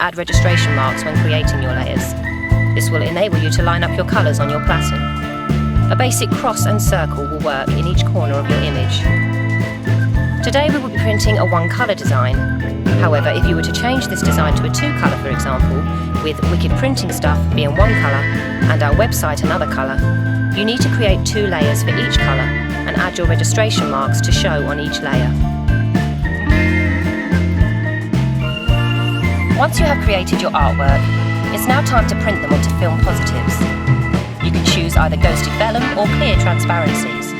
Add registration marks when creating your layers. This will enable you to line up your colours on your platen. A basic cross and circle will work in each corner of your image. Today we will be printing a one-colour design. However, if you were to change this design to a two-colour, for example, with Wicked Printing Stuff being one colour and our website another colour, you need to create two layers for each colour and add your registration marks to show on each layer. Once you have created your artwork, it's now time to print them onto film positives. You can choose either ghosted vellum or clear transparencies.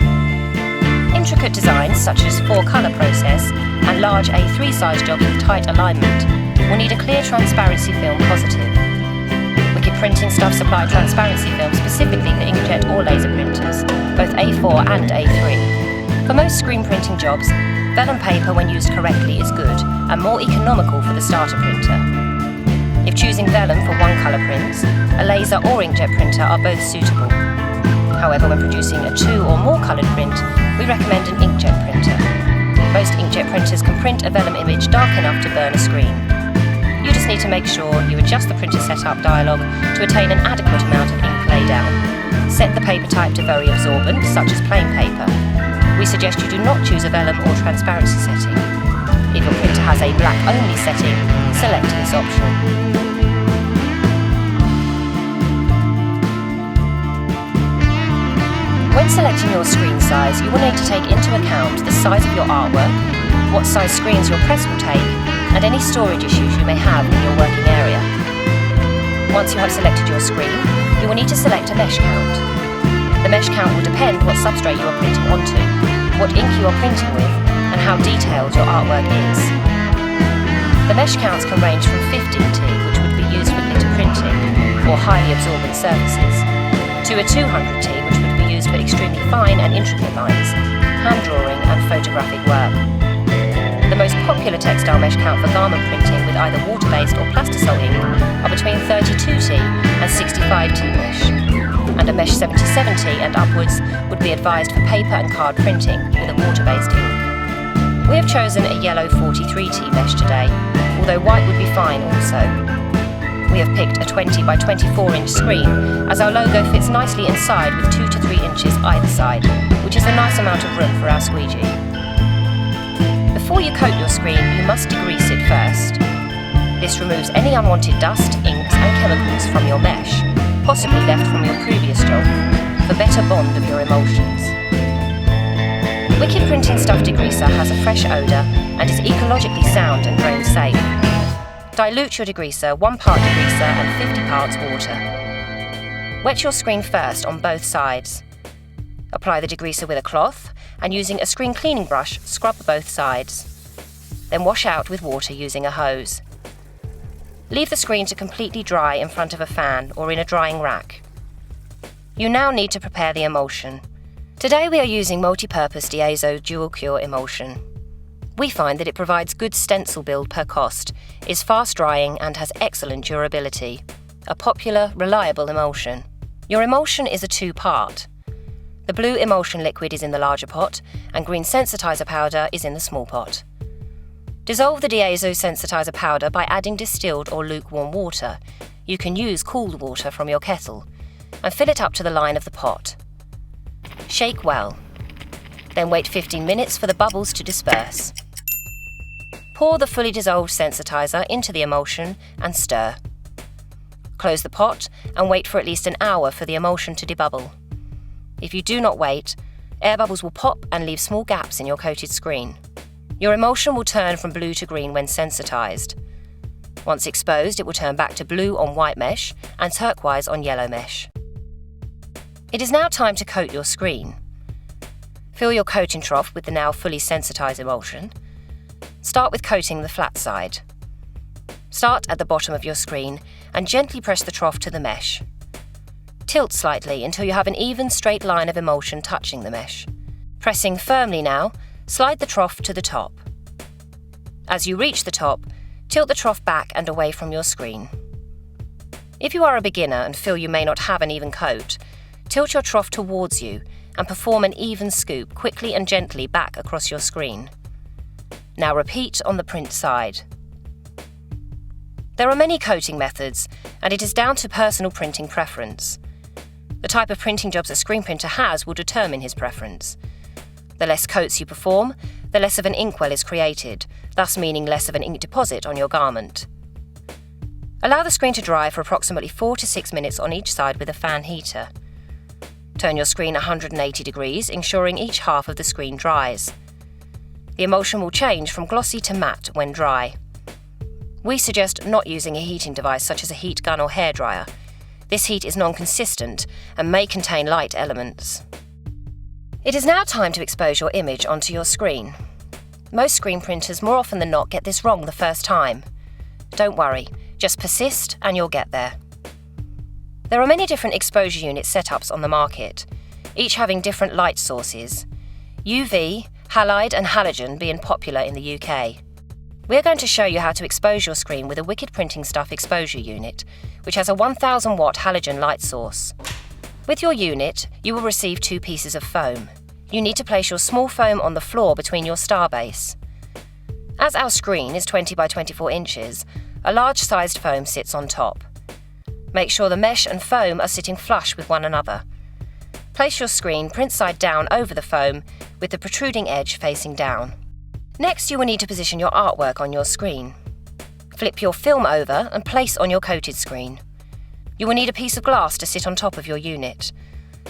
Intricate designs such as 4-colour process and large A3 size jobs with tight alignment will need a clear transparency film positive. Wicked Printing Stuff supply transparency film specifically for inkjet or laser printers, both A4 and A3. For most screen printing jobs, vellum paper when used correctly is good and more economical for the starter printer. If choosing vellum for one-colour prints, a laser or inkjet printer are both suitable. However, when producing a 2 or more coloured print, we recommend an inkjet printer. Most inkjet printers can print a vellum image dark enough to burn a screen. You just need to make sure you adjust the printer setup dialog to attain an adequate amount of ink laydown. Set the paper type to very absorbent, such as plain paper. We suggest you do not choose a vellum or transparency setting. If your printer has a black-only setting, select this option. When selecting your screen size, you will need to take into account the size of your artwork, what size screens your press will take, and any storage issues you may have in your working area. Once you have selected your screen, you will need to select a mesh count. The mesh count will depend what substrate you are printing onto, what ink you are printing with, and how detailed your artwork is. The mesh counts can range from 15T, which would be used for glitter printing, or highly absorbent surfaces, to a 200T, which would be used for extremely fine and intricate lines, hand drawing and photographic work. The most popular textile mesh count for garment printing with either water-based or plastisol ink are between 32T and 65T mesh, and a mesh 77T and upwards would be advised for paper and card printing with a water-based ink. We have chosen a yellow 43T mesh today, although white would be fine also. We have picked a 20 by 24 inch screen as our logo fits nicely inside with 2 to 3 inches either side, which is a nice amount of room for our squeegee. Before you coat your screen, you must degrease it first. This removes any unwanted dust, inks and chemicals from your mesh, possibly left from your previous job, for better bond of your emulsions. Wicked Printing Stuff degreaser has a fresh odour and is ecologically sound and drain safe. Dilute your degreaser 1 part degreaser and 50 parts water. Wet your screen first on both sides. Apply the degreaser with a cloth and using a screen cleaning brush, scrub both sides. Then wash out with water using a hose. Leave the screen to completely dry in front of a fan or in a drying rack. You now need to prepare the emulsion. Today we are using multi-purpose Diezo dual cure emulsion. We find that it provides good stencil build per cost, is fast drying and has excellent durability. A popular, reliable emulsion. Your emulsion is a 2-part. The blue emulsion liquid is in the larger pot and green sensitizer powder is in the small pot. Dissolve the Diezo sensitizer powder by adding distilled or lukewarm water. You can use cooled water from your kettle and fill it up to the line of the pot. Shake well. Then wait 15 minutes for the bubbles to disperse. Pour the fully dissolved sensitizer into the emulsion and stir. Close the pot and wait for at least an hour for the emulsion to debubble. If you do not wait, air bubbles will pop and leave small gaps in your coated screen. Your emulsion will turn from blue to green when sensitized. Once exposed, it will turn back to blue on white mesh and turquoise on yellow mesh. It is now time to coat your screen. Fill your coating trough with the now fully sensitized emulsion. Start with coating the flat side. Start at the bottom of your screen and gently press the trough to the mesh. Tilt slightly until you have an even straight line of emulsion touching the mesh. Pressing firmly now, slide the trough to the top. As you reach the top, tilt the trough back and away from your screen. If you are a beginner and feel you may not have an even coat, tilt your trough towards you and perform an even scoop quickly and gently back across your screen. Now repeat on the print side. There are many coating methods, and it is down to personal printing preference. The type of printing jobs a screen printer has will determine his preference. The less coats you perform, the less of an inkwell is created, thus meaning less of an ink deposit on your garment. Allow the screen to dry for approximately 4 to 6 minutes on each side with a fan heater. Turn your screen 180 degrees, ensuring each half of the screen dries. The emulsion will change from glossy to matte when dry. We suggest not using a heating device such as a heat gun or hairdryer. This heat is non-consistent and may contain light elements. It is now time to expose your image onto your screen. Most screen printers more often than not get this wrong the first time. Don't worry, just persist and you'll get there. There are many different exposure unit setups on the market, each having different light sources. UV, halide and halogen being popular in the UK. We're going to show you how to expose your screen with a Wicked Printing Stuff exposure unit, which has a 1000 watt halogen light source. With your unit, you will receive 2 pieces of foam. You need to place your small foam on the floor between your star base. As our screen is 20 by 24 inches, a large-sized foam sits on top. Make sure the mesh and foam are sitting flush with one another. Place your screen print side down over the foam with the protruding edge facing down. Next, you will need to position your artwork on your screen. Flip your film over and place on your coated screen. You will need a piece of glass to sit on top of your unit.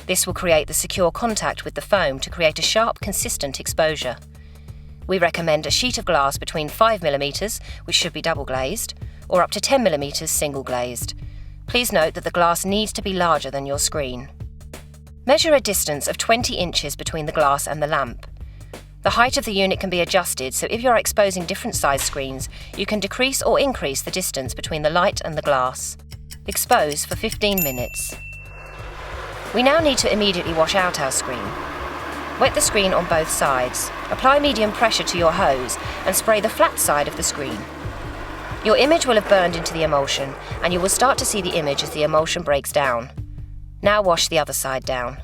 This will create the secure contact with the foam to create a sharp, consistent exposure. We recommend a sheet of glass between 5mm, which should be double glazed, or up to 10mm single glazed. Please note that the glass needs to be larger than your screen. Measure a distance of 20 inches between the glass and the lamp. The height of the unit can be adjusted, so if you are exposing different size screens, you can decrease or increase the distance between the light and the glass. Expose for 15 minutes. We now need to immediately wash out our screen. Wet the screen on both sides. Apply medium pressure to your hose and spray the flat side of the screen. Your image will have burned into the emulsion, and you will start to see the image as the emulsion breaks down. Now wash the other side down.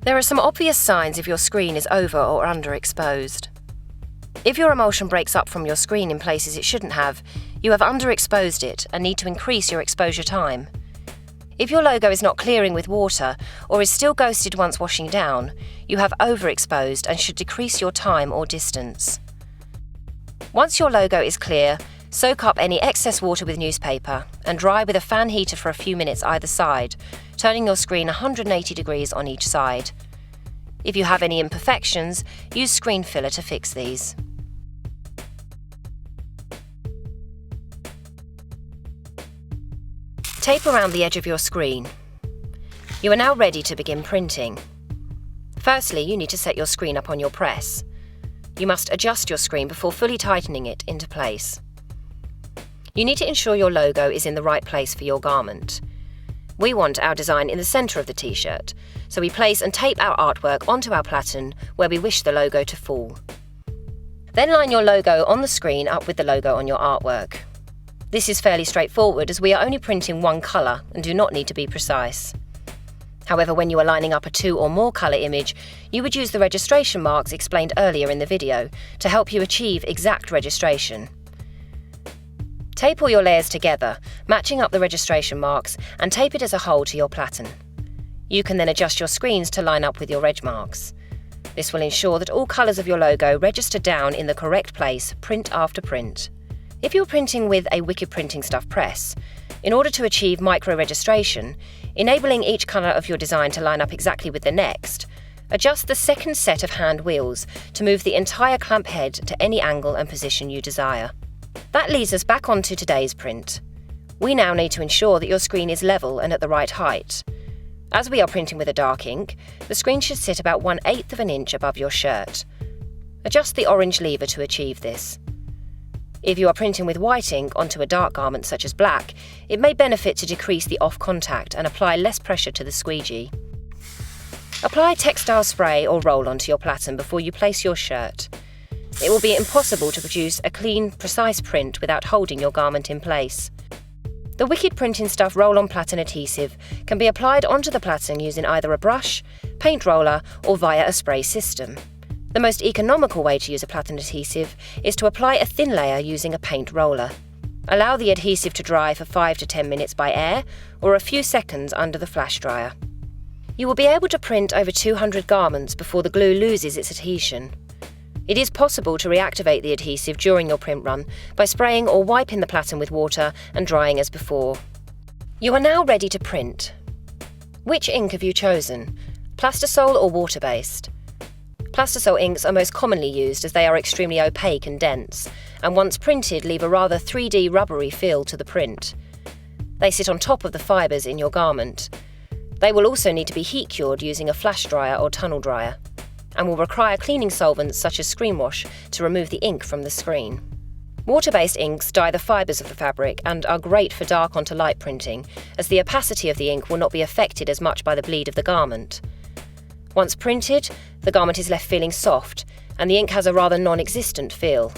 There are some obvious signs if your screen is over or underexposed. If your emulsion breaks up from your screen in places it shouldn't have, you have underexposed it and need to increase your exposure time. If your logo is not clearing with water or is still ghosted once washing down, you have overexposed and should decrease your time or distance. Once your logo is clear, soak up any excess water with newspaper and dry with a fan heater for a few minutes either side, turning your screen 180 degrees on each side. If you have any imperfections, use screen filler to fix these. Tape around the edge of your screen. You are now ready to begin printing. Firstly, you need to set your screen up on your press. You must adjust your screen before fully tightening it into place. You need to ensure your logo is in the right place for your garment. We want our design in the centre of the t-shirt, so we place and tape our artwork onto our platen where we wish the logo to fall. Then line your logo on the screen up with the logo on your artwork. This is fairly straightforward as we are only printing one colour and do not need to be precise. However, when you are lining up a 2 or more colour image, you would use the registration marks explained earlier in the video to help you achieve exact registration. Tape all your layers together, matching up the registration marks, and tape it as a whole to your platen. You can then adjust your screens to line up with your reg marks. This will ensure that all colours of your logo register down in the correct place, print after print. If you're printing with a Wicked Printing Stuff press, in order to achieve micro-registration, enabling each colour of your design to line up exactly with the next, adjust the second set of hand wheels to move the entire clamp head to any angle and position you desire. That leads us back onto today's print. We now need to ensure that your screen is level and at the right height. As we are printing with a dark ink, the screen should sit about 1/8 of an inch above your shirt. Adjust the orange lever to achieve this. If you are printing with white ink onto a dark garment such as black, it may benefit to decrease the off contact and apply less pressure to the squeegee. Apply textile spray or roll onto your platen before you place your shirt. It will be impossible to produce a clean, precise print without holding your garment in place. The Wicked Printing Stuff roll-on platen adhesive can be applied onto the platen using either a brush, paint roller, or via a spray system. The most economical way to use a platen adhesive is to apply a thin layer using a paint roller. Allow the adhesive to dry for 5 to 10 minutes by air or a few seconds under the flash dryer. You will be able to print over 200 garments before the glue loses its adhesion. It is possible to reactivate the adhesive during your print run by spraying or wiping the platen with water and drying as before. You are now ready to print. Which ink have you chosen? Plastisol or water-based? Plastisol inks are most commonly used as they are extremely opaque and dense, and once printed leave a rather 3D rubbery feel to the print. They sit on top of the fibres in your garment. They will also need to be heat cured using a flash dryer or tunnel dryer, and will require cleaning solvents such as screen wash to remove the ink from the screen. Water-based inks dye the fibres of the fabric and are great for dark onto light printing, as the opacity of the ink will not be affected as much by the bleed of the garment. Once printed, the garment is left feeling soft, and the ink has a rather non-existent feel.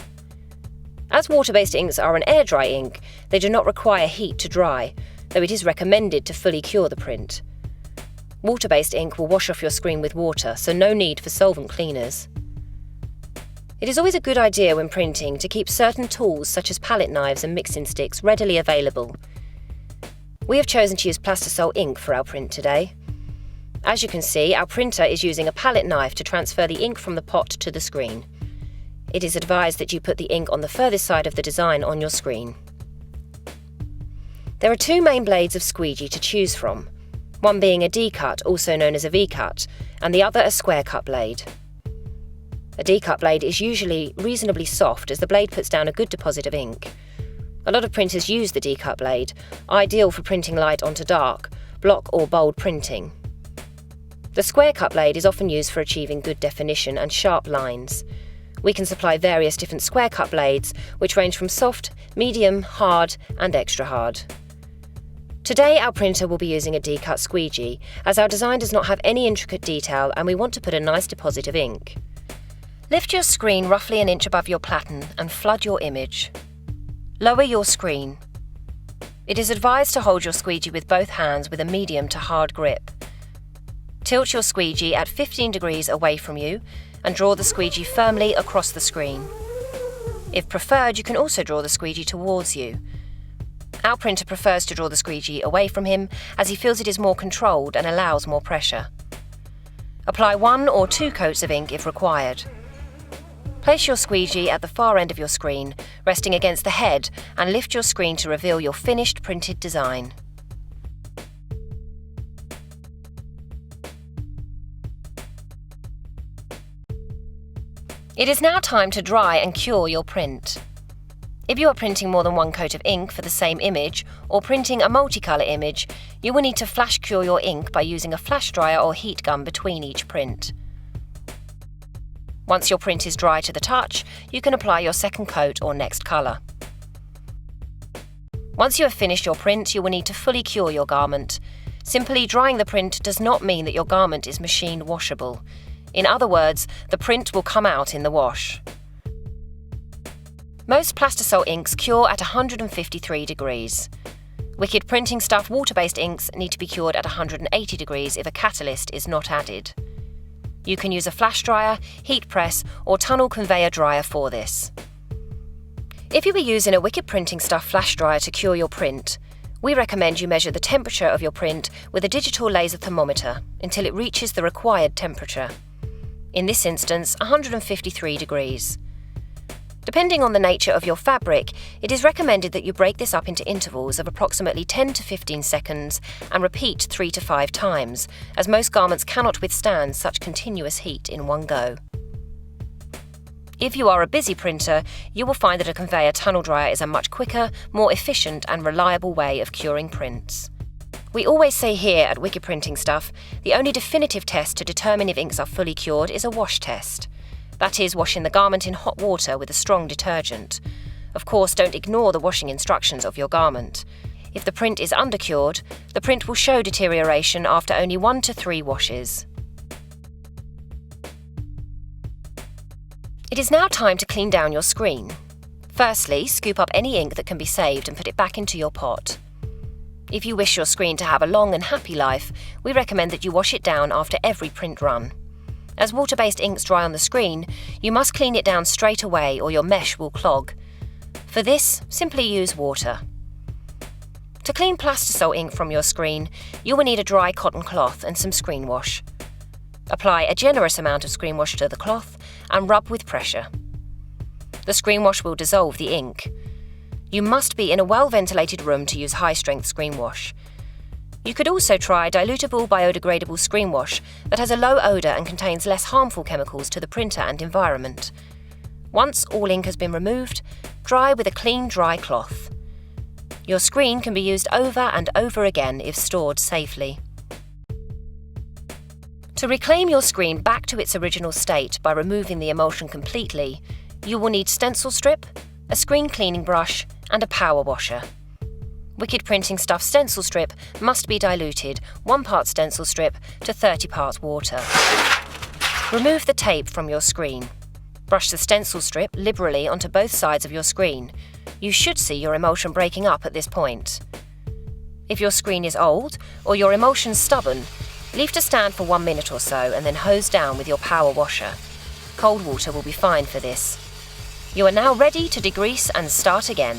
As water-based inks are an air-dry ink, they do not require heat to dry, though it is recommended to fully cure the print. Water-based ink will wash off your screen with water, so no need for solvent cleaners. It is always a good idea when printing to keep certain tools such as palette knives and mixing sticks readily available. We have chosen to use Plastisol ink for our print today. As you can see, our printer is using a palette knife to transfer the ink from the pot to the screen. It is advised that you put the ink on the furthest side of the design on your screen. There are two main blades of squeegee to choose from, one being a D-cut, also known as a V-cut, and the other a square cut blade. A D-cut blade is usually reasonably soft as the blade puts down a good deposit of ink. A lot of printers use the D-cut blade, ideal for printing light onto dark, block or bold printing. The square cut blade is often used for achieving good definition and sharp lines. We can supply various different square cut blades, which range from soft, medium, hard and extra hard. Today our printer will be using a D-cut squeegee, as our design does not have any intricate detail and we want to put a nice deposit of ink. Lift your screen roughly an inch above your platen and flood your image. Lower your screen. It is advised to hold your squeegee with both hands with a medium to hard grip. Tilt your squeegee at 15 degrees away from you and draw the squeegee firmly across the screen. If preferred, you can also draw the squeegee towards you. Our printer prefers to draw the squeegee away from him as he feels it is more controlled and allows more pressure. Apply 1 or 2 coats of ink if required. Place your squeegee at the far end of your screen, resting against the head, and lift your screen to reveal your finished printed design. It is now time to dry and cure your print. If you are printing more than 1 coat of ink for the same image, or printing a multicolour image, you will need to flash cure your ink by using a flash dryer or heat gun between each print. Once your print is dry to the touch, you can apply your second coat or next colour. Once you have finished your print, you will need to fully cure your garment. Simply drying the print does not mean that your garment is machine washable. In other words, the print will come out in the wash. Most Plastisol inks cure at 153 degrees. Wicked Printing Stuff water-based inks need to be cured at 180 degrees if a catalyst is not added. You can use a flash dryer, heat press or tunnel conveyor dryer for this. If you are using a Wicked Printing Stuff flash dryer to cure your print, we recommend you measure the temperature of your print with a digital laser thermometer until it reaches the required temperature. In this instance, 153 degrees. Depending on the nature of your fabric, it is recommended that you break this up into intervals of approximately 10 to 15 seconds and repeat 3 to 5 times, as most garments cannot withstand such continuous heat in one go. If you are a busy printer, you will find that a conveyor tunnel dryer is a much quicker, more efficient and reliable way of curing prints. We always say here at Wicked Printing Stuff, the only definitive test to determine if inks are fully cured is a wash test. That is, washing the garment in hot water with a strong detergent. Of course, don't ignore the washing instructions of your garment. If the print is undercured, the print will show deterioration after only 1 to 3 washes. It is now time to clean down your screen. Firstly, scoop up any ink that can be saved and put it back into your pot. If you wish your screen to have a long and happy life, we recommend that you wash it down after every print run. As water-based inks dry on the screen, you must clean it down straight away or your mesh will clog. For this, simply use water. To clean Plastisol ink from your screen, you will need a dry cotton cloth and some screen wash. Apply a generous amount of screen wash to the cloth and rub with pressure. The screen wash will dissolve the ink. You must be in a well-ventilated room to use high-strength screen wash. You could also try dilutable biodegradable screen wash that has a low odour and contains less harmful chemicals to the printer and environment. Once all ink has been removed, dry with a clean, dry cloth. Your screen can be used over and over again if stored safely. To reclaim your screen back to its original state by removing the emulsion completely, you will need stencil strip, a screen cleaning brush, and a power washer. Wicked Printing Stuff stencil strip must be diluted 1 part stencil strip to 30 parts water. Remove the tape from your screen. Brush the stencil strip liberally onto both sides of your screen. You should see your emulsion breaking up at this point. If your screen is old or your emulsion stubborn, leave to stand for 1 minute or so and then hose down with your power washer. Cold water will be fine for this. You are now ready to degrease and start again.